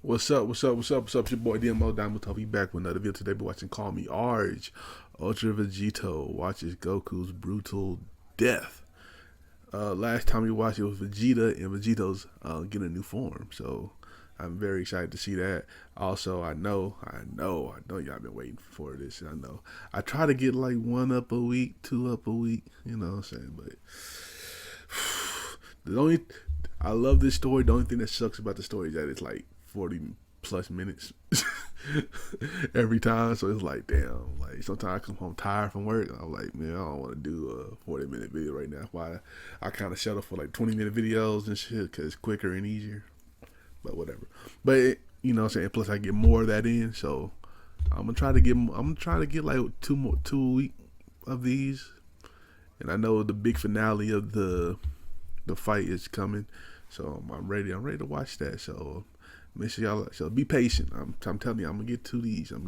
What's up? What's up? What's up? What's up? It's your boy Domuto. We back with another video today. Be watching CallMeARJ. Ultra Vegito watches Goku's brutal death. Last time we watched it was Vegeta, and Vegito's getting a new form. So I'm very excited to see that. Also, I know y'all been waiting for this. I know. I try to get like 1 up a week, 2 up a week. You know what I'm saying? But I love this story. The only thing that sucks about the story is that it's like 40 plus minutes every time. So it's like, damn, like sometimes I come home tired from work and I'm like, man, I don't want to do a 40-minute video right now. That's why I kind of settle for like 20-minute videos and shit, because it's quicker and easier. But whatever. But you know what I'm saying? Plus I get more of that in. So I'm gonna try to get like two a week of these. And I know the big finale of the fight is coming. So I'm ready to watch that. So make sure y'all, so be patient. I'm telling you, I'm gonna get to these. But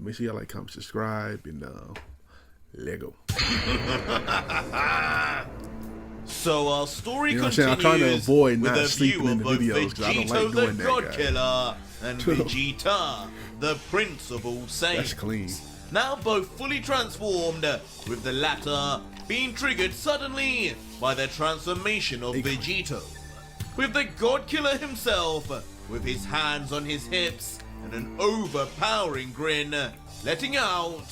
make sure y'all like, comment, subscribe, and Lego. So our story continues. I'm trying to avoid with not a sleeping view in of the both videos because I don't like Vegito, doing the that. God Guys. Killer, and Vegeta, the Prince of all Saints. That's clean. Now both fully transformed, with the latter being triggered suddenly by the transformation of Vegito. With the God Killer himself, with his hands on his hips and an overpowering grin, letting out,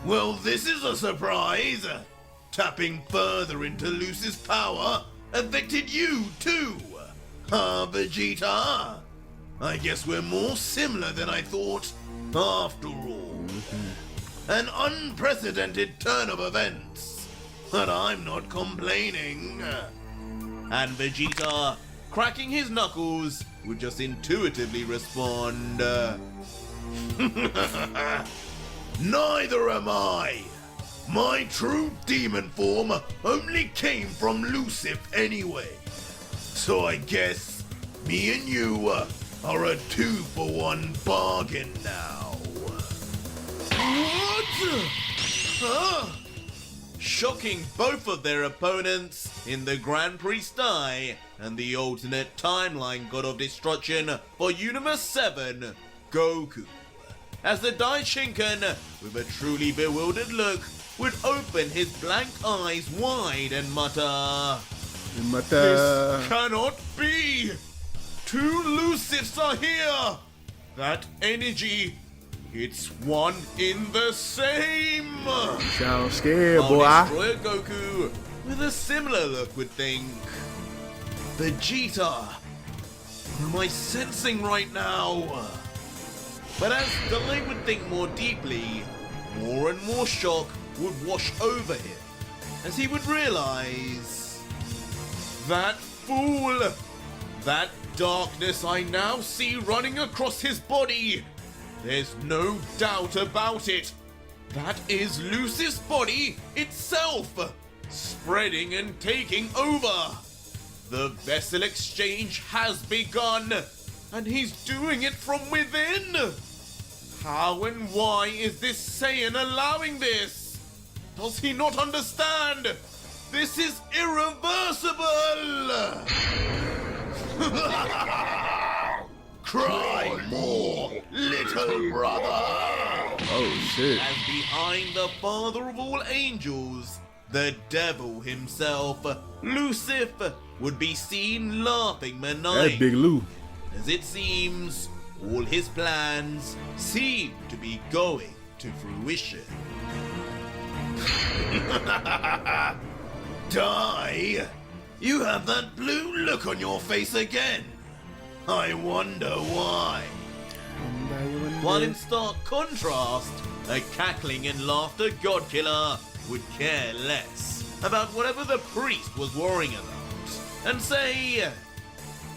"Well, this is a surprise. Tapping further into Lucy's power affected you too, huh, Vegeta? I guess we're more similar than I thought, after all. An unprecedented turn of events, but I'm not complaining." And Vegeta, cracking his knuckles, would just intuitively respond, "Neither am I. My true demon form only came from Lucifer anyway. So I guess me and you are a 2-for-1 bargain now." What? Huh? Shocking both of their opponents in the Grand Prix Style and the alternate timeline god of destruction for Universe 7, Goku. As the Daishinkan, with a truly bewildered look, would open his blank eyes wide and mutter, "This cannot be! 2 Lucifs are here! That energy, it's one in the same!" Sounds scared, While boy. Destroyer Goku, with a similar look, would think, "Vegeta, what am I sensing right now?" But as Dai would think more deeply, more and more shock would wash over him, as he would realize, that fool, that darkness I now see running across his body, there's no doubt about it. That is Lucy's body itself, spreading and taking over. The vessel exchange has begun, and he's doing it from within. How and why is this Saiyan allowing this? Does he not understand? This is irreversible! Cry more, little brother! Oh shit. As behind the father of all angels, the devil himself, Lucifer, would be seen laughing maniacally. That's Big Lou. As it seems, all his plans seem to be going to fruition. Dai, you have that blue look on your face again. I wonder why. While in stark contrast, a cackling and laughter God Killer would care less about whatever the priest was worrying about, and say,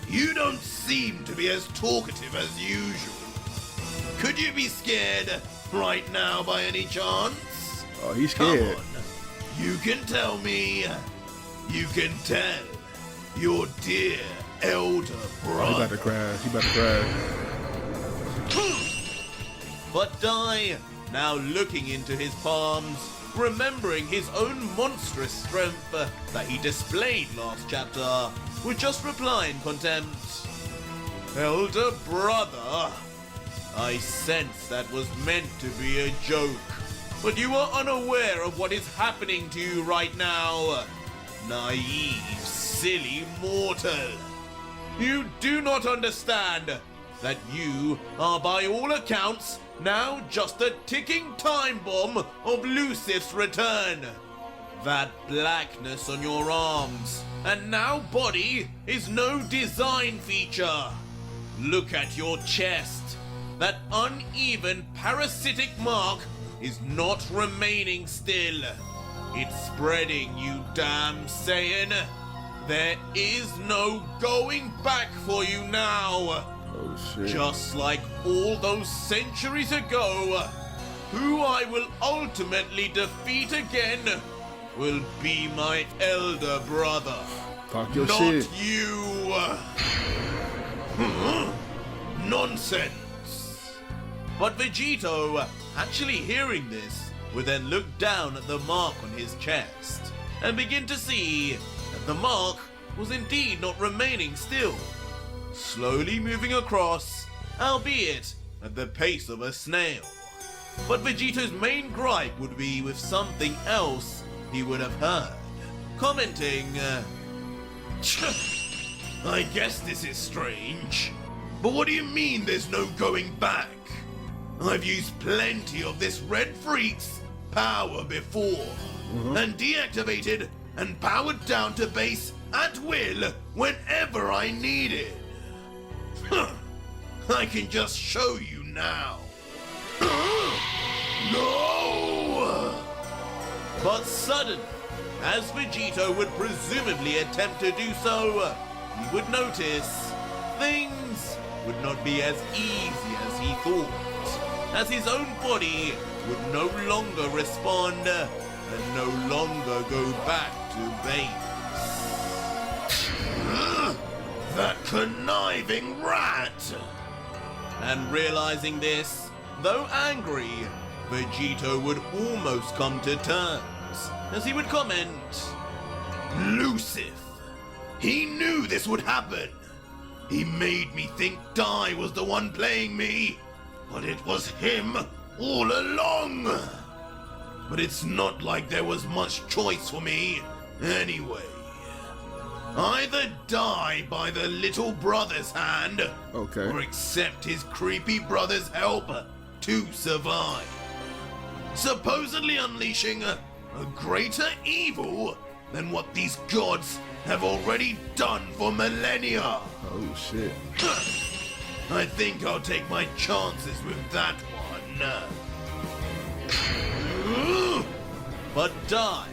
"You don't seem to be as talkative as usual. Could you be scared right now by any chance? Oh, he's scared. Come on. You can tell me. You can tell your dear elder brother." Oh, he about to crash. But Dai, now looking into his palms, remembering his own monstrous strength that he displayed last chapter, would just reply in contempt, elder brother. I sense that was meant to be a joke, but you are unaware of what is happening to you right now. Naive, silly mortal. You do not understand that you are by all accounts now just a ticking time bomb of Lucifer's return. That blackness on your arms and now body is no design feature. Look at your chest. That uneven parasitic mark is not remaining still. It's spreading, you damn Saiyan. There is no going back for you now. Oh shit. Just like all those centuries ago, who I will ultimately defeat again will be my elder brother. Talk your not shit. You. Nonsense. But Vegito, actually hearing this, would then look down at the mark on his chest and begin to see that the mark was indeed not remaining still, slowly moving across, albeit at the pace of a snail. But Vegito's main gripe would be with something else he would have heard, commenting, I guess this is strange, but what do you mean there's no going back? I've used plenty of this red freak's power before, and deactivated and powered down to base at will whenever I need it. I can just show you now. No! But suddenly, as Vegito would presumably attempt to do so, he would notice things would not be as easy as he thought, as his own body would no longer respond and no longer go back to base. That conniving rat! And realizing this, though angry, Vegito would almost come to terms, as he would comment, Lucifer! He knew this would happen! He made me think Dai was the one playing me, but it was him all along! But it's not like there was much choice for me, anyway. Either die by the little brother's hand, Okay. or accept his creepy brother's help to survive. Supposedly unleashing a greater evil than what these gods have already done for millennia. Oh shit. I think I'll take my chances with that one. But Dai,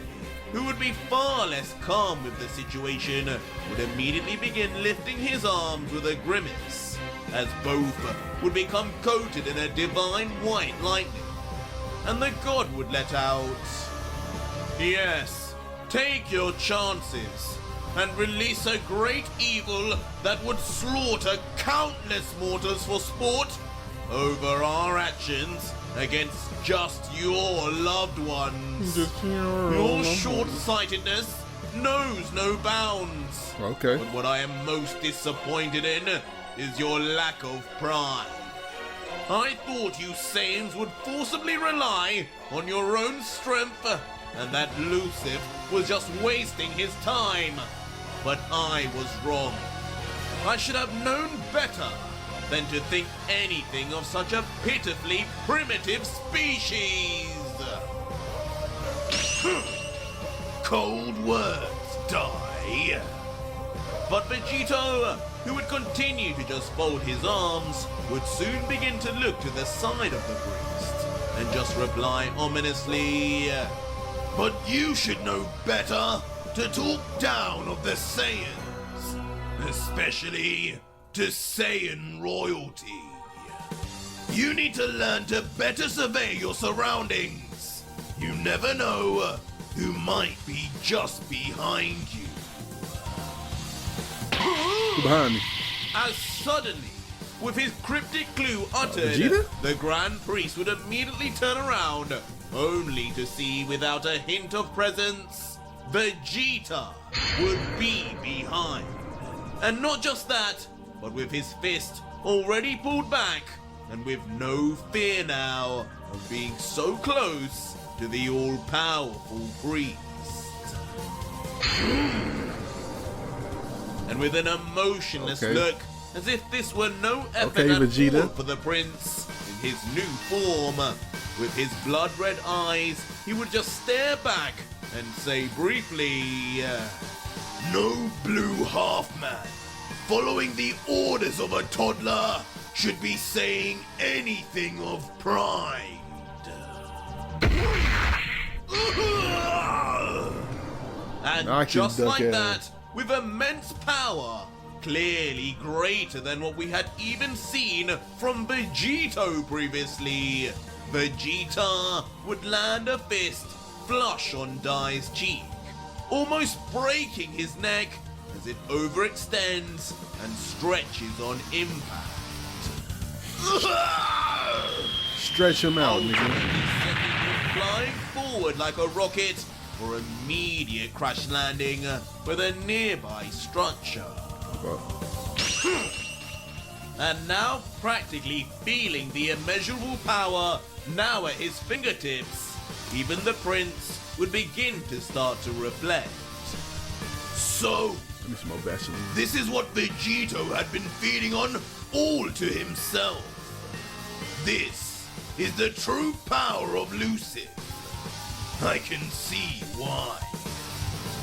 who would be far less calm with the situation, would immediately begin lifting his arms with a grimace, as both would become coated in a divine white lightning, and the god would let out, yes, take your chances, and release a great evil that would slaughter countless mortals for sport over our actions against just your loved ones. Your short-sightedness knows no bounds. Okay. But what I am most disappointed in is your lack of pride. I thought you Saiyans would forcibly rely on your own strength, and that Lucifer was just wasting his time. But I was wrong. I should have known better than to think anything of such a pitifully primitive species. Cold words, Dai. But Vegito, who would continue to just fold his arms, would soon begin to look to the side of the priest and just reply ominously, but you should know better to talk down of the Saiyans, especially to Saiyan royalty. You need to learn to better survey your surroundings. You never know who might be just behind you. Who behind me? As suddenly, with his cryptic clue uttered, Vegeta? the Grand Priest would immediately turn around, only to see, without a hint of presence, Vegeta would be behind. And not just that, but with his fist already pulled back and with no fear now of being so close to the all-powerful priest. And with an emotionless look, as if this were no effort at all for the prince, in his new form, with his blood-red eyes, he would just stare back and say briefly, "No blue half-man, following the orders of a toddler, should be saying anything of pride." And just like that, with immense power, clearly greater than what we had even seen from Vegito previously, Vegeta would land a fist flush on Dai's cheek, almost breaking his neck as it overextends and stretches on impact. Stretch him out, nigga. Flying forward like a rocket for immediate crash landing with a nearby structure. And now, practically feeling the immeasurable power now at his fingertips, even the prince would begin to start to reflect. So, this is what Vegito had been feeding on all to himself. This is the true power of Lucid. I can see why.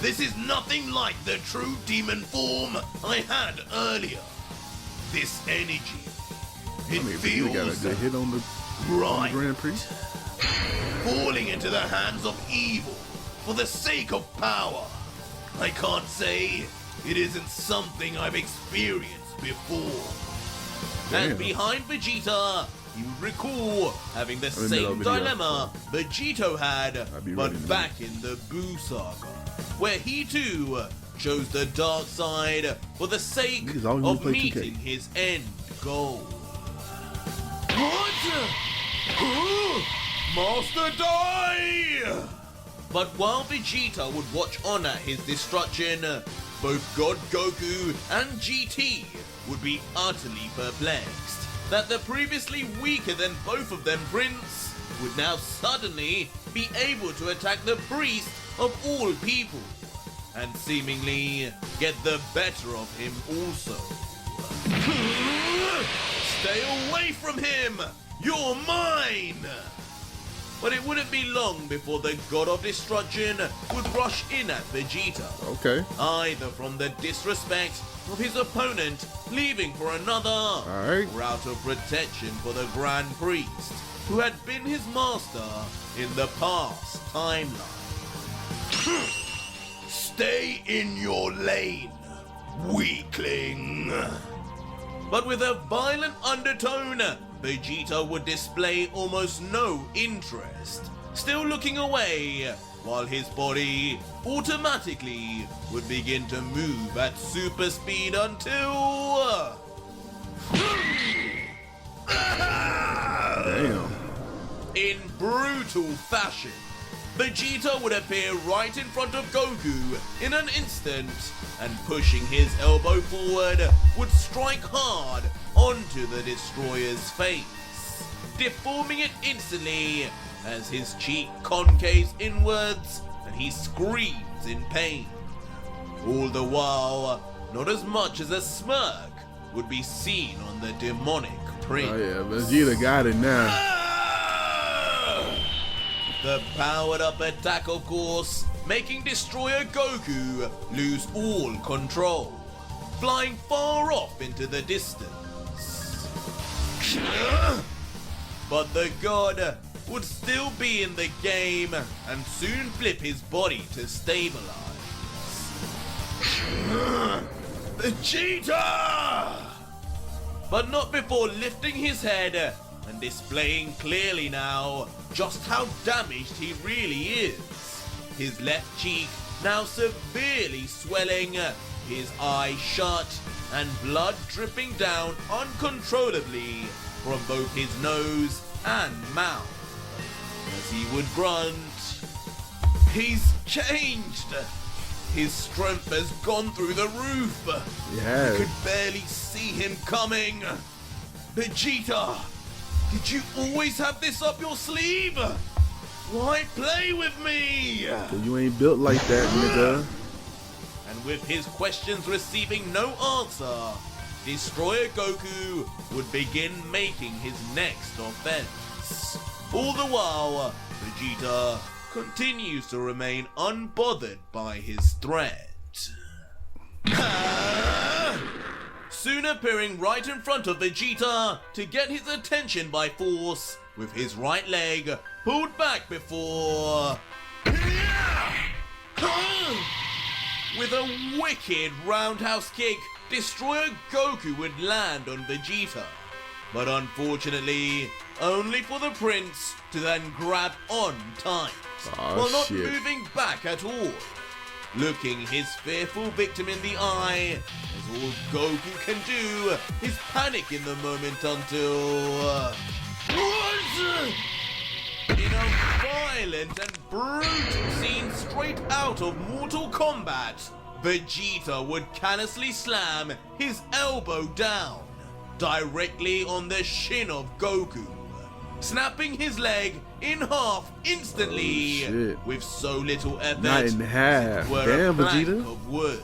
This is nothing like the true demon form I had earlier. This energy, it feels got a good hit on the Grand Prix. Falling into the hands of evil for the sake of power. I can't say it isn't something I've experienced before. Damn. And behind Vegeta, you recall having the same dilemma Vegito had, but back in the Buu saga, where he too chose the dark side for the sake of meeting his end goal. What? Master Dai! But while Vegeta would watch on at his destruction, both God Goku and GT would be utterly perplexed that the previously weaker than both of them prince would now suddenly be able to attack the priest of all people and seemingly get the better of him also. Stay away from him! You're mine! But it wouldn't be long before the God of Destruction would rush in at Vegeta. Okay. Either from the disrespect of his opponent leaving for another, or out of protection for the Grand Priest, who had been his master in the past timeline. Stay in your lane, weakling. But with a violent undertone, Vegeta would display almost no interest, still looking away, while his body automatically would begin to move at super speed until... Damn. In brutal fashion, Vegeta would appear right in front of Goku in an instant, and pushing his elbow forward would strike hard onto the destroyer's face, deforming it instantly as his cheek concaves inwards and he screams in pain. All the while, not as much as a smirk would be seen on the demonic prince. Oh yeah, Vegeta got it now. The powered up attack, of course, making Destroyer Goku lose all control, flying far off into the distance. But the god would still be in the game and soon flip his body to stabilize. Vegeta! But not before lifting his head and displaying clearly now just how damaged he really is. His left cheek now severely swelling, his eye shut, and blood dripping down uncontrollably from both his nose and mouth. As he would grunt, "He's changed! His strength has gone through the roof. Yeah. You could barely see him coming. Vegeta, did you always have this up your sleeve? Why play with me? You ain't built like that, nigga. And with his questions receiving no answer, Destroyer Goku would begin making his next offense. All the while, Vegeta continues to remain unbothered by his threat. Soon appearing right in front of Vegeta to get his attention by force, with his right leg pulled back before... With a wicked roundhouse kick, Destroyer Goku would land on Vegeta. But unfortunately, only for the Prince to then grab on tight, while not moving back at all. Looking his fearful victim in the eye, as all Goku can do is panic in the moment until... In a violent and brutal scene straight out of Mortal Kombat, Vegeta would carelessly slam his elbow down, directly on the shin of Goku, snapping his leg in half instantly, with so little effort. Not in half. Damn, Vegeta. Of wood.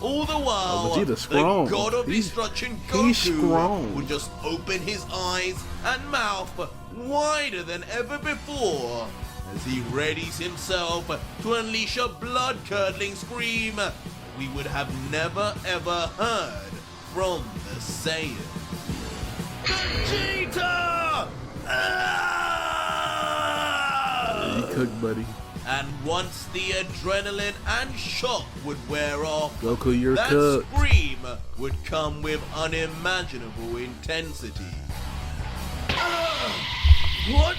All the while, Vegeta's strong. the God of Destruction Goku strong. would just open his eyes and mouth wider than ever before as he readies himself to unleash a blood-curdling scream we would have never ever heard from the Saiyan. Vegeta! You cooked, buddy. And once the adrenaline and shock would wear off, Goku, you're that cooked. scream would come with unimaginable intensity. What?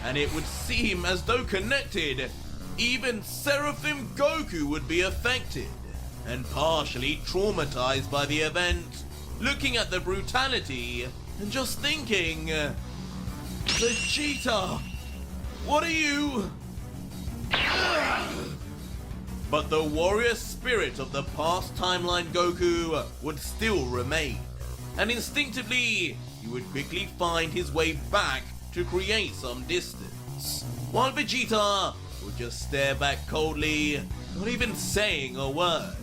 And it would seem as though connected, even Seraphim Goku would be affected and partially traumatized by the event, looking at the brutality and just thinking, Vegeta, what are you? But the warrior spirit of the past timeline Goku would still remain, and instinctively he would quickly find his way back to create some distance, while Vegeta would just stare back coldly, not even saying a word,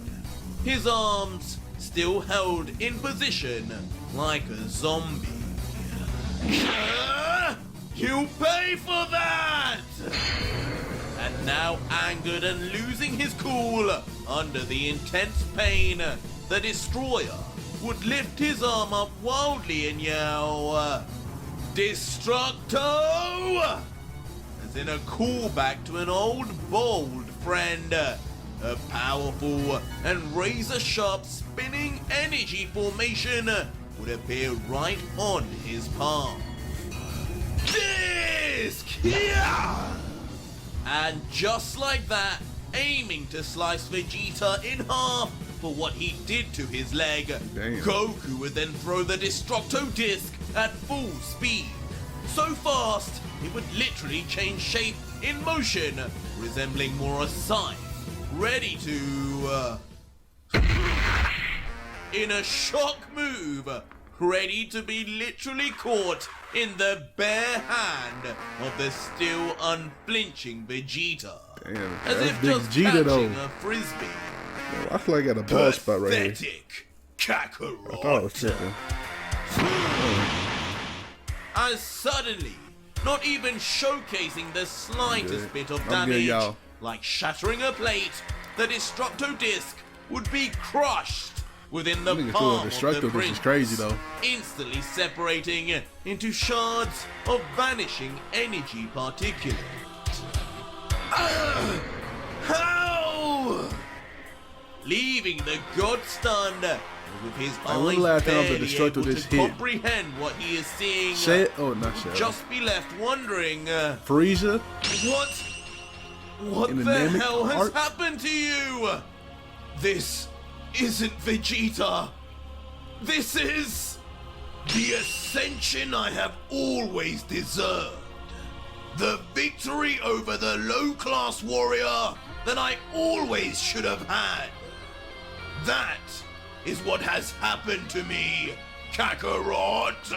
his arms still held in position like a zombie. You pay for that! And now angered and losing his cool under the intense pain, the Destroyer would lift his arm up wildly and yell, Destructo! As in a callback to an old bold friend, a powerful and razor-sharp spinning energy formation would appear right on his palm. Disc! Yeah! And just like that, aiming to slice Vegeta in half for what he did to his leg, Damn. Goku would then throw the Destructo disc at full speed. So fast, it would literally change shape in motion, resembling more a scythe, ready to... in a shock move, ready to be literally caught in the bare hand of the still unflinching Vegeta. Damn, As that's if big just Vegeta catching though. a frisbee. I feel like I got a ball spot right here. Pathetic Kakarot. I thought I was tripping. As suddenly, not even showcasing the slightest bit of I'm damage, good, y'all. like shattering a plate, the Destructo disc would be crushed within the Nigga palm of throwing the Destructo disc prince, is crazy though. instantly separating into shards of vanishing energy particulate. How? Leaving the god stunned, with his Like, when the eyes last time the barely Destructo able disc to hit? comprehend what he is seeing. Shed? Oh, not Shed. Just be left wondering, Frieza? what In the the Namek hell has art? happened to you? This isn't Vegeta. This is the ascension I have always deserved. The victory over the low-class warrior that I always should have had. That is what has happened to me, Kakarot.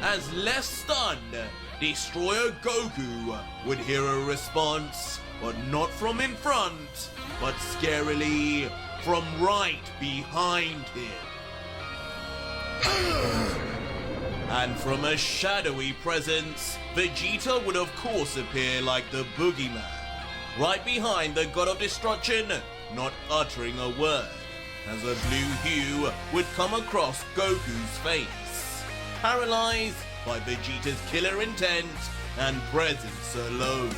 As less stunned, Destroyer Goku would hear a response, but not from in front, but scarily from right behind him. And from a shadowy presence, Vegeta would of course appear like the boogeyman, right behind the God of Destruction, not uttering a word, as a blue hue would come across Goku's face, paralyzed by Vegeta's killer intent and presence alone.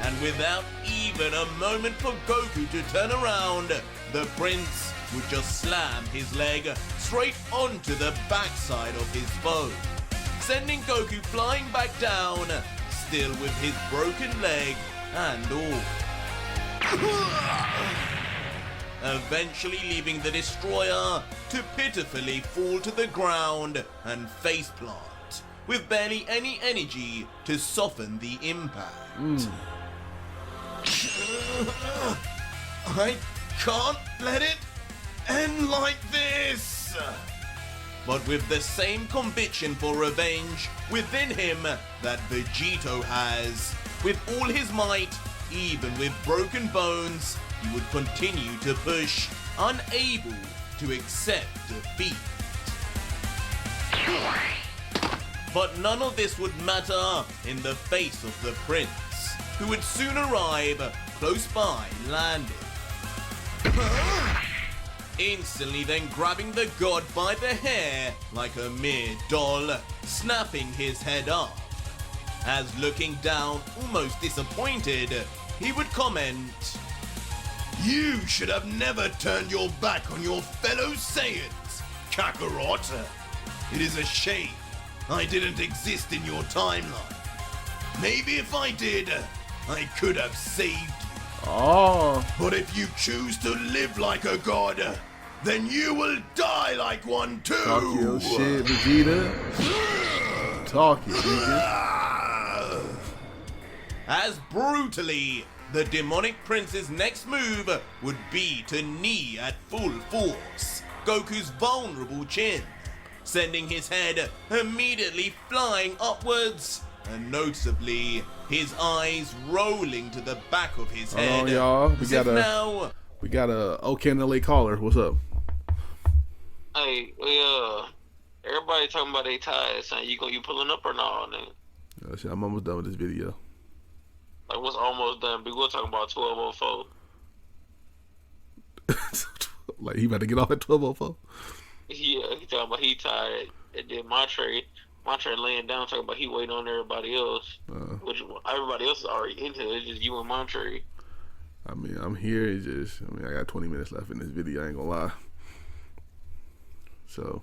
And without even a moment for Goku to turn around, the prince would just slam his leg straight onto the backside of his foe, sending Goku flying back down, still with his broken leg and all. Eventually leaving the destroyer to pitifully fall to the ground and faceplant, with barely any energy to soften the impact. I can't let it end like this! But with the same conviction for revenge within him that Vegito has, with all his might, even with broken bones, he would continue to push, unable to accept defeat. But none of this would matter in the face of the prince, who would soon arrive close by landing. Instantly then grabbing the god by the hair like a mere doll, snapping his head off. As looking down, almost disappointed, he would comment, "You should have never turned your back on your fellow Saiyans, Kakarot. It is a shame I didn't exist in your timeline. Maybe if I did, I could have saved you. But if you choose to live like a god, then you will die like one too." Talk your shit, Vegeta. Talk it, nigga. As brutally, the demonic prince's next move would be to knee at full force Goku's vulnerable chin, sending his head immediately flying upwards, and noticeably his eyes rolling to the back of his head. Hold on, y'all. We got a OKNLA caller. What's up? Hey, everybody talking about they tired, saying you pulling up or not, nigga? Shit, I'm almost done with this video. Like, what's almost done? We're talking about 12:04. Like, he about to get off at 12:04? Yeah, he talking about he tired. And then Montre laying down talking about he waiting on everybody else. Which everybody else is already in here. It's just you and Montre. I mean, I'm here. It's just, I got 20 minutes left in this video. I ain't gonna lie. So,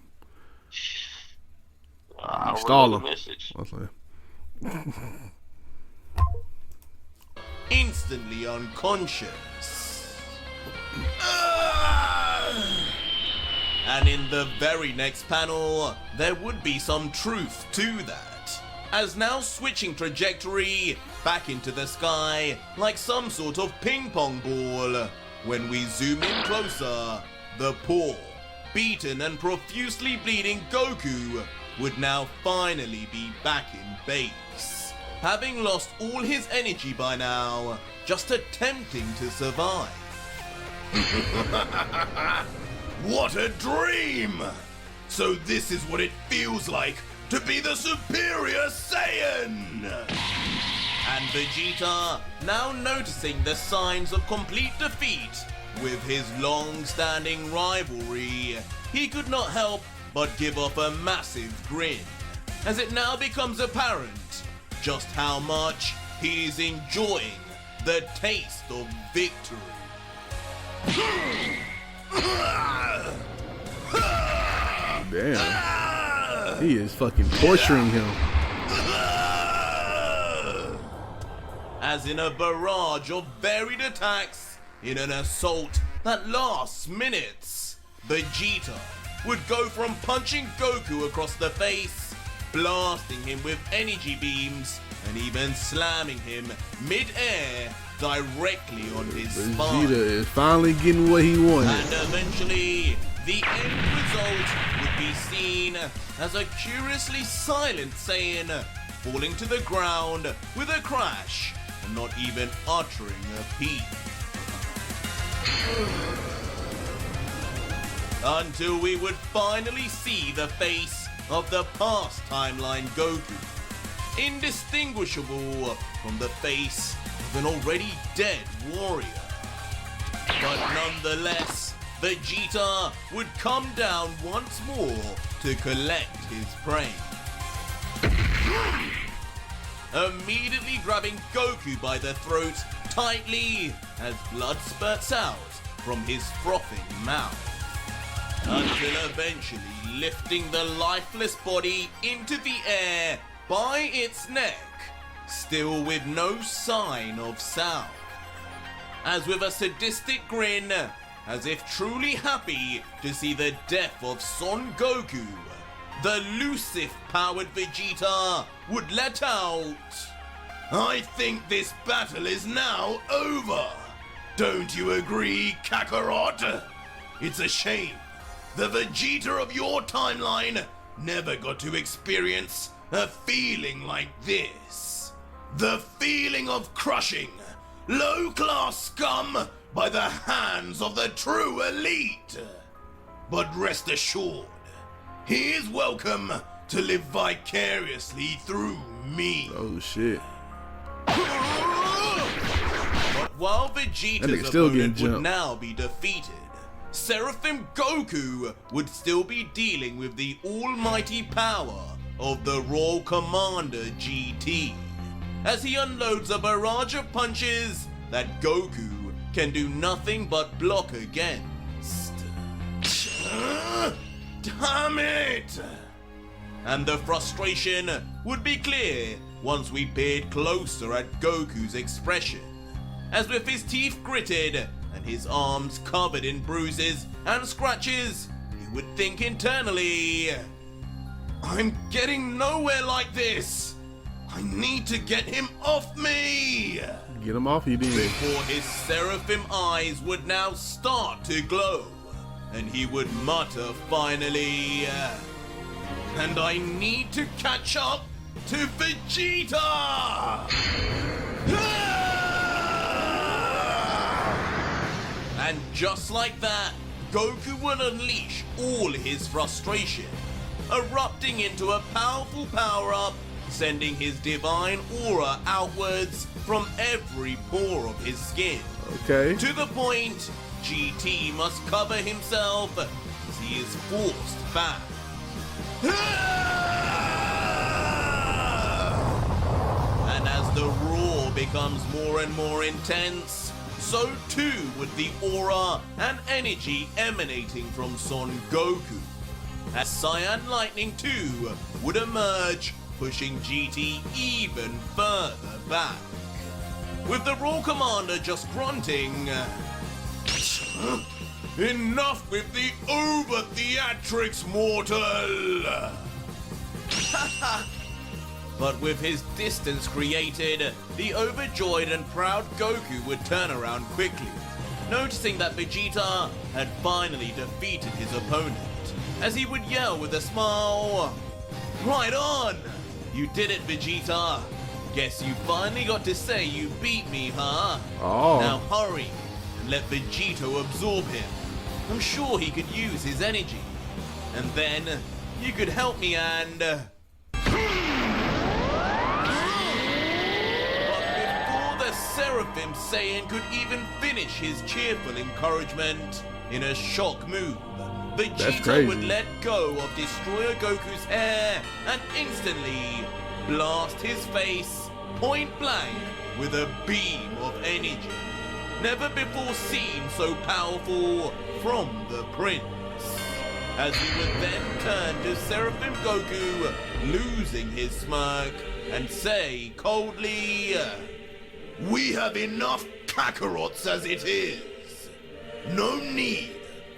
install him. Instantly unconscious. And in the very next panel, there would be some truth to that, as now switching trajectory back into the sky like some sort of ping pong ball. When we zoom in closer, the poor, beaten and profusely bleeding Goku would now finally be back in base, having lost all his energy by now, just attempting to survive. What a dream! So this is what it feels like to be the superior Saiyan! And Vegeta, now noticing the signs of complete defeat with his long-standing rivalry, he could not help but give off a massive grin, as it now becomes apparent just how much he is enjoying the taste of victory. Damn. He is fucking torturing him. As in a barrage of varied attacks, in an assault that lasts minutes, Vegeta, would go from punching Goku across the face, blasting him with energy beams, and even slamming him mid-air directly on his Vegeta spine. is finally getting what he wanted. And eventually, the end result would be seen as a curiously silent Saiyan falling to the ground with a crash and not even uttering a peep. Until we would finally see the face of the past timeline Goku, indistinguishable from the face of an already dead warrior. But nonetheless, Vegeta would come down once more to collect his prey. Immediately grabbing Goku by the throat tightly as blood spurts out from his frothing mouth. Until eventually lifting the lifeless body into the air by its neck, still with no sign of sound. As with a sadistic grin, as if truly happy to see the death of Son Goku, the Lucif-powered Vegeta would let out, "I think this battle is now over. Don't you agree, Kakarot? It's a shame the Vegeta of your timeline never got to experience a feeling like this. The feeling of crushing low-class scum by the hands of the true elite. But rest assured, he is welcome to live vicariously through me." Oh shit. But while That Vegeta's nigga still getting opponent would jumped. now be defeated, Seraphim Goku would still be dealing with the almighty power of the Royal Commander GT, as he unloads a barrage of punches that Goku can do nothing but block against. Damn it! And the frustration would be clear once we peered closer at Goku's expression, as with his teeth gritted and his arms covered in bruises and scratches, he would think internally, "I'm getting nowhere like this. I need to get him off me." Get him off, he did. Before his seraphim eyes would now start to glow, and he would mutter finally, "And I need to catch up to Vegeta!" And just like that, Goku would unleash all his frustration, erupting into a powerful power-up, sending his divine aura outwards from every pore of his skin. Okay. To the point, GT must cover himself as he is forced back. And as the roar becomes more and more intense, so too would the aura and energy emanating from Son Goku, as Saiyan Lightning 2 would emerge, pushing GT even further back. With the Royal Commander just grunting, "Enough with the over-theatrics, mortal!" But with his distance created, the overjoyed and proud Goku would turn around quickly, noticing that Vegeta had finally defeated his opponent, as he would yell with a smile, "Right on! You did it, Vegeta! Guess you finally got to say you beat me, huh? Oh. Now hurry and let Vegito absorb him. I'm sure he could use his energy. And then you could help me and..." But before the Seraphim Saiyan could even finish his cheerful encouragement, in a shock move, Vegeta crazy. would let go of Destroyer Goku's hair and instantly blast his face point blank with a beam of energy, never before seen so powerful from the Prince. As he would then turn to Seraphim Goku, losing his smirk, and say coldly, "We have enough Kakarots as it is. No need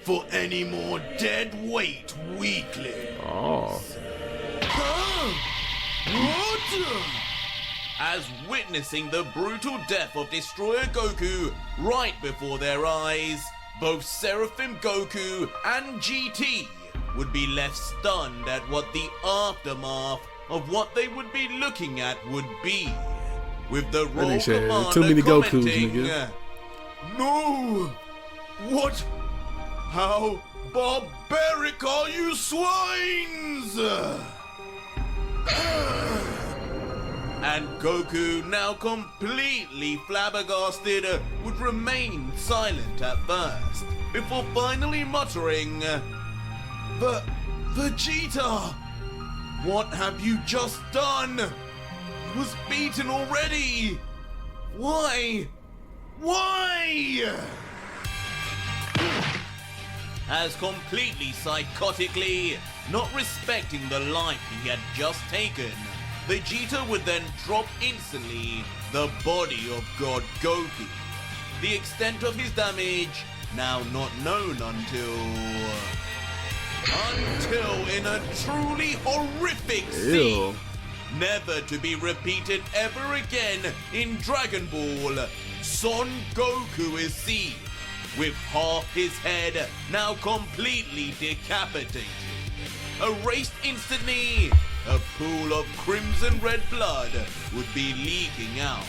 for any more dead weight weaklings. Oh. What? As witnessing the brutal death of Destroyer Goku right before their eyes, both Seraphim Goku and GT would be left stunned at what the aftermath of what they would be looking at would be. With the role said, commander too many Gokus, commenting, nigga. "No! What? How barbaric are you swines?" And Goku, now completely flabbergasted, would remain silent at first, before finally muttering, Vegeta! What have you just done? He was beaten already! Why? Why? As completely psychotically, not respecting the life he had just taken, Vegeta would then drop instantly the body of God Goku. The extent of his damage now not known until in a truly horrific scene, never to be repeated ever again in Dragon Ball, Son Goku is seen with half his head now completely decapitated. Erased instantly, a pool of crimson red blood would be leaking out,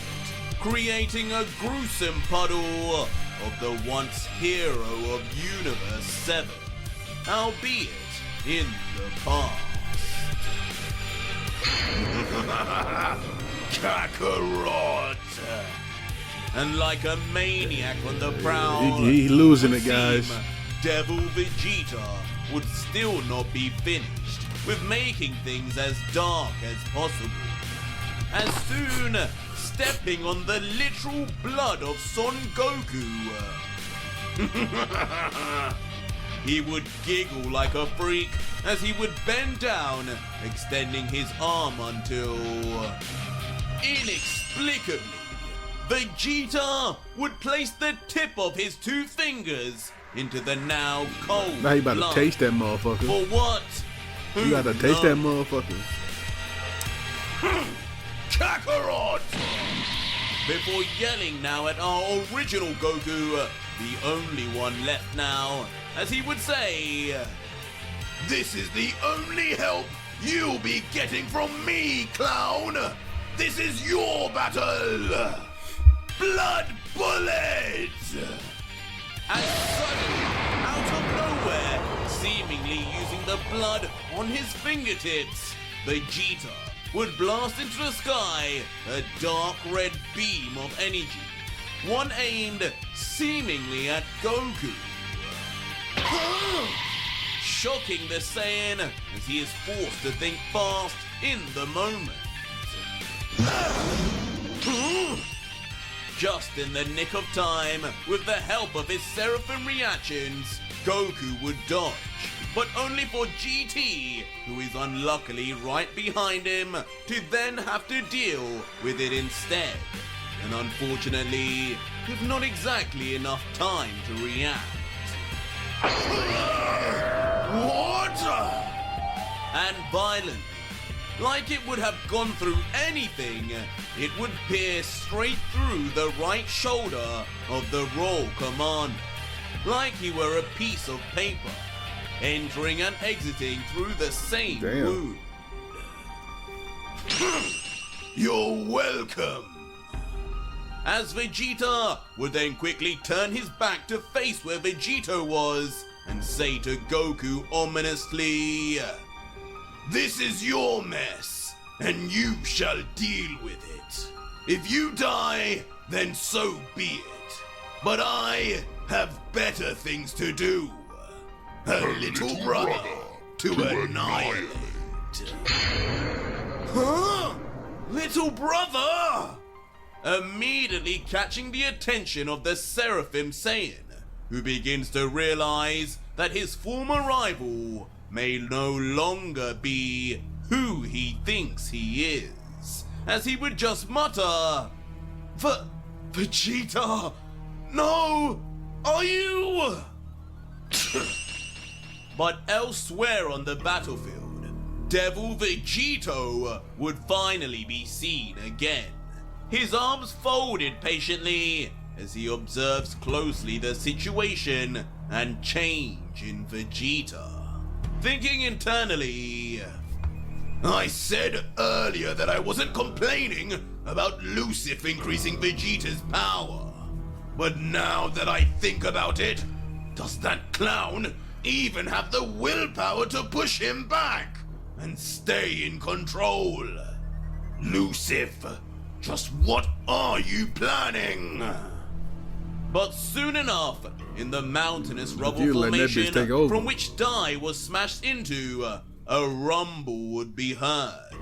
creating a gruesome puddle of the once hero of Universe 7, albeit in the past. Kakarot! And like a maniac on the prowl, he losing it, seem guys. Devil Vegeta would still not be finished with making things as dark as possible. As soon stepping on the literal blood of Son Goku, he would giggle like a freak as he would bend down, extending his arm until, inexplicably, Vegeta would place the tip of his two fingers into the now cold Now you about blood. to taste that motherfucker. For what? You gotta taste that motherfucker. Kakarot! Before yelling now at our original Goku, the only one left now, as he would say, "This is the only help you'll be getting from me, clown! This is your battle! Blood bullets!" And suddenly, out of nowhere, seemingly using the blood on his fingertips, Vegeta would blast into the sky a dark red beam of energy, one aimed seemingly at Goku. Shocking the Saiyan as he is forced to think fast in the moment. Just in the nick of time, with the help of his Seraphim reactions, Goku would dodge, but only for GT, who is unluckily right behind him, to then have to deal with it instead. And unfortunately, with not exactly enough time to react. What? And violently, like it would have gone through anything, it would pierce straight through the right shoulder of the Royal Commander, like he were a piece of paper, entering and exiting through the same wound. You're welcome. As Vegeta would then quickly turn his back to face where Vegito was and say to Goku ominously, "This is your mess, and you shall deal with it. If you die, then so be it. But I have better things to do. A little brother to annihilate." Huh? Little brother? Immediately catching the attention of the Seraphim Saiyan, who begins to realize that his former rival may no longer be who he thinks he is, as he would just mutter, Vegeta, no, are you? But elsewhere on the battlefield, Devil Vegito would finally be seen again. His arms folded patiently as he observes closely the situation and change in Vegeta. Thinking internally, I said earlier that I wasn't complaining about Lucif increasing Vegeta's power. But now that I think about it, does that clown even have the willpower to push him back and stay in control? Lucif, just what are you planning? But soon enough, in the mountainous rubble formation from which Dai was smashed into, a rumble would be heard.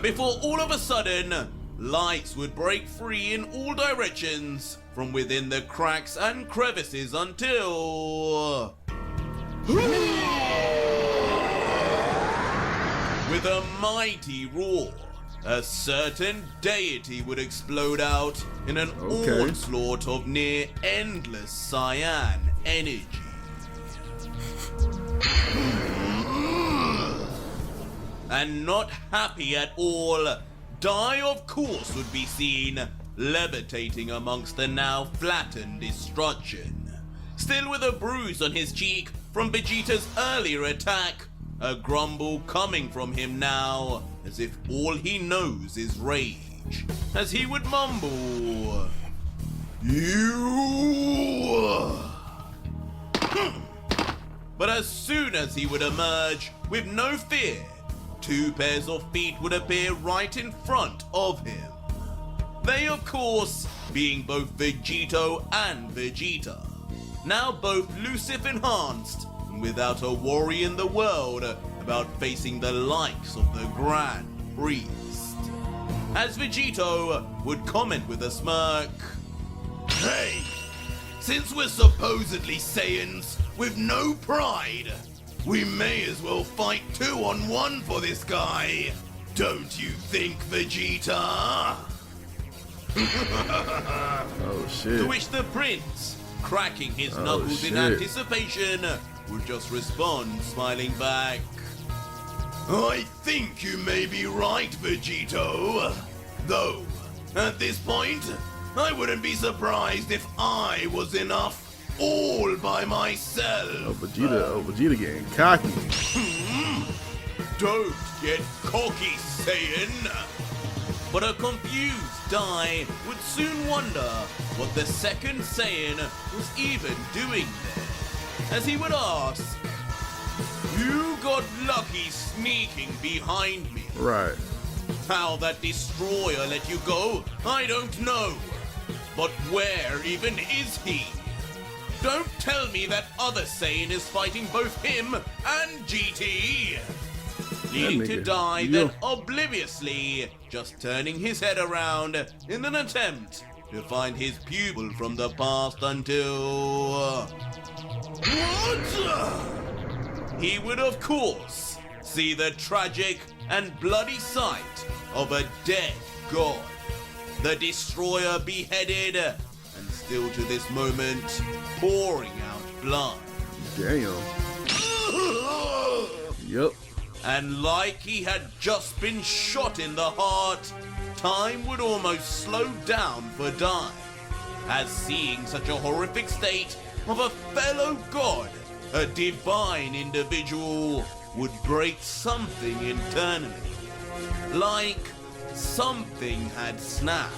Before all of a sudden, lights would break free in all directions from within the cracks and crevices until... With a mighty roar, a certain deity would explode out in an onslaught of near endless cyan energy. And not happy at all, Dai of course would be seen levitating amongst the now flattened destruction. Still with a bruise on his cheek from Vegeta's earlier attack, a grumble coming from him now, as if all he knows is rage, as he would mumble, "You!" But as soon as he would emerge with no fear, two pairs of feet would appear right in front of him. They, of course, being both Vegito and Vegeta, now both Lucif enhanced, and without a worry in the world about facing the likes of the Grand Priest. As Vegito would comment with a smirk, "Hey, since we're supposedly Saiyans with no pride, we may as well fight 2-on-1 for this guy. Don't you think, Vegeta?" Oh shit. To which the prince, cracking his knuckles in anticipation, would just respond, smiling back, "I think you may be right, Vegito. Though, at this point, I wouldn't be surprised if I was enough all by myself." Vegeta getting cocky. Don't get cocky, Saiyan. But a confused Dai would soon wonder what the second Saiyan was even doing there, as he would ask, "You got lucky sneaking behind me. Right. How that destroyer let you go, I don't know. But where even is he? Don't tell me that other Saiyan is fighting both him and GT." Leading to Dai then obliviously just turning his head around in an attempt to find his pupil from the past until... What? He would of course see the tragic and bloody sight of a dead god, the destroyer beheaded, and still to this moment pouring out blood. Damn. Yep. And like he had just been shot in the heart, time would almost slow down for Dai, as seeing such a horrific state of a fellow god, a divine individual, would break something internally, like something had snapped.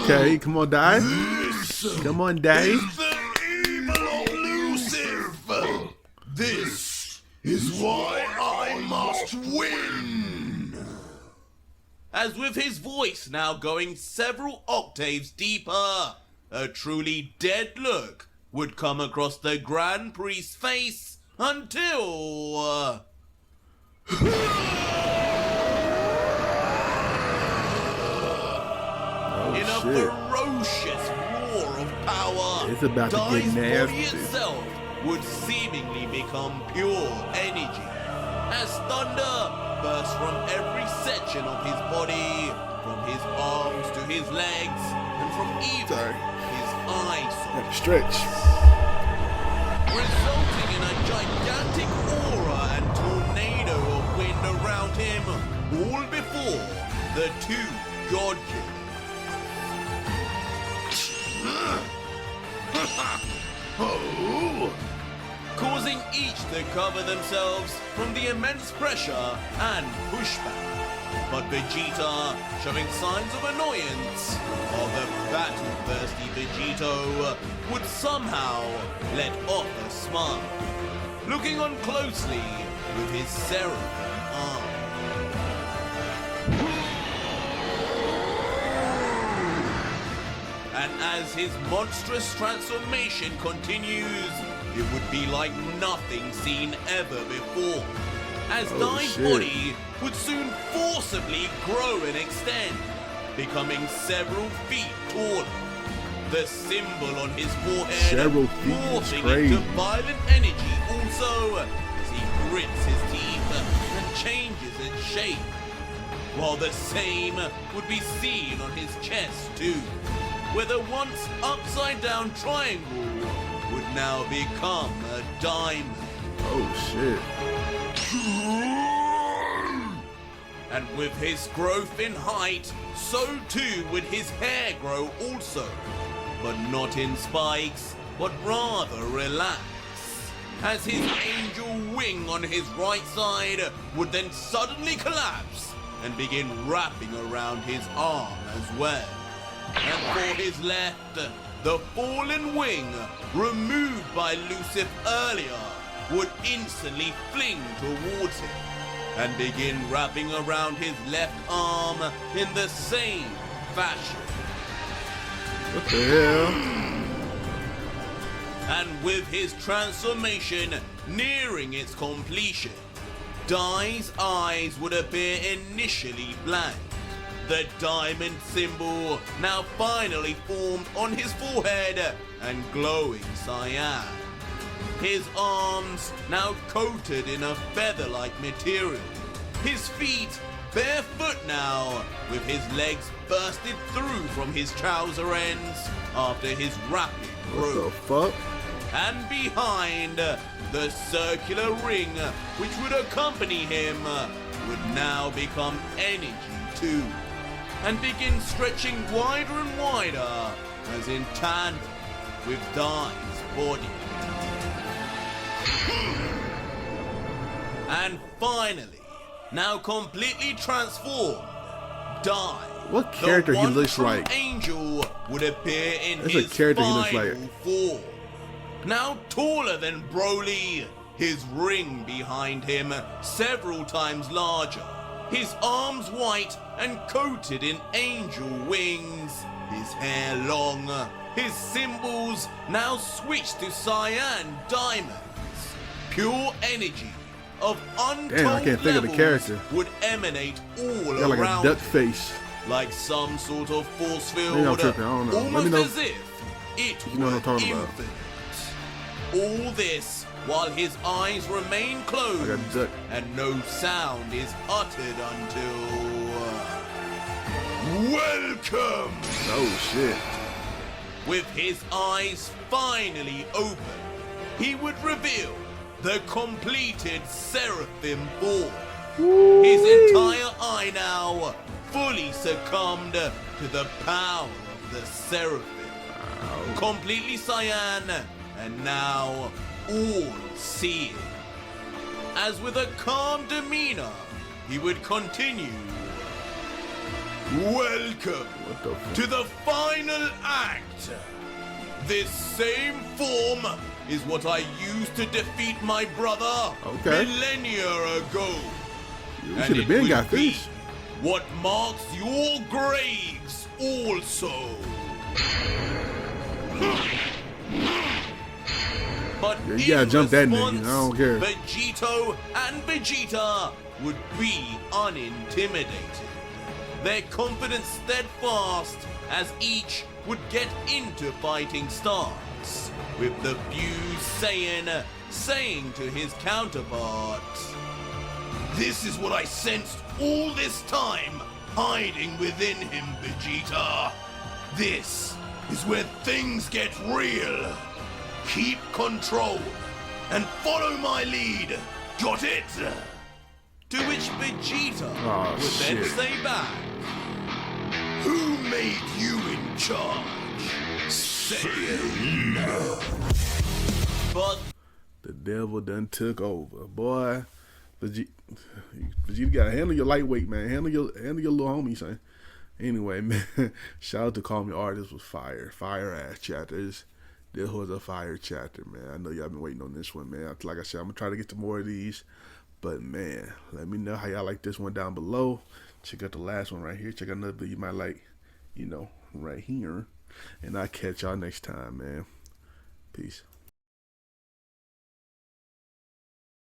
Okay, come on, Dai. Come on, Dai. This is why I must win! As with his voice now going several octaves deeper, a truly dead look would come across the Grand Priest's face until... In a ferocious war of power, it's about to Dai's get nasty. body itself would seemingly become pure energy, as thunder burst from every section of his body, from his arms to his legs, and from even his eye sockets. Got to stretch. Resulting in a gigantic aura and tornado of wind around him, all before the two God Killers. Causing each to cover themselves from the immense pressure and pushback. But Vegeta, showing signs of annoyance, while the battle-thirsty Vegito would somehow let off a smile, looking on closely with his seraphim arm. And as his monstrous transformation continues, it would be like nothing seen ever before, as Dai's body would soon forcibly grow and extend, becoming several feet taller. The symbol on his forehead morphing into violent energy also, as he grits his teeth and changes its shape, while the same would be seen on his chest too, where the once upside-down triangle would now become a diamond. Oh shit. And with his growth in height, so too would his hair grow also, but not in spikes, but rather relax, as his angel wing on his right side would then suddenly collapse and begin wrapping around his arm as well. And for his left, the fallen wing, removed by Lucif earlier, would instantly fling towards him and begin wrapping around his left arm in the same fashion. What the hell? And with his transformation nearing its completion, Dai's eyes would appear initially blank. The diamond symbol now finally formed on his forehead and glowing cyan. His arms now coated in a feather-like material. His feet barefoot now, with his legs bursted through from his trouser ends after his rapid growth. What the fuck? And behind, the circular ring which would accompany him would now become energy too, and begin stretching wider and wider as in tandem with Dai's body. And finally, now completely transformed, Dai, what character he looks like? Angel would appear in That's his a character he looks final like. form. Now taller than Broly, his ring behind him several times larger, his arms white and coated in angel wings, his hair long, his symbols now switched to cyan diamonds. Pure energy of untold levels would emanate all got like around a duck face. like some sort of force field, Maybe I'm tripping, I don't know. Let me know. as if it You know what I'm talking about. infinite. All this while his eyes remain closed I got a duck. and no sound is uttered until welcome. Oh shit. With his eyes finally open, he would reveal the completed seraphim form. His entire eye now fully succumbed to the power of the seraphim. Completely cyan and now all-seeing. As with a calm demeanor, he would continue. Welcome What the fuck? to the final act. This same form is what I used to defeat my brother millennia ago. You And should it have been will got be this. what marks your graves also. But Yeah, you gotta jump that nigga, response, I don't care. Vegito and Vegeta would be unintimidated. Their confidence steadfast as each would get into fighting stance, with the fused Saiyan saying to his counterparts, "This is what I sensed all this time, hiding within him, Vegeta. This is where things get real. Keep control and follow my lead. Got it? To which Vegeta would then say back, who made you in charge? Say no. But the devil done took over, boy. Vegeta gotta handle your lightweight, man. Handle your little homie, son. Anyway, man, shout out to CallMeARJ. This was fire ass chapters. This was a fire chapter, man. I know y'all been waiting on this one, man. Like I said, I'm gonna try to get to more of these. But man, let me know how y'all like this one down below. Check out the last one right here. Check out another video you might like, right here. And I'll catch y'all next time, man. Peace.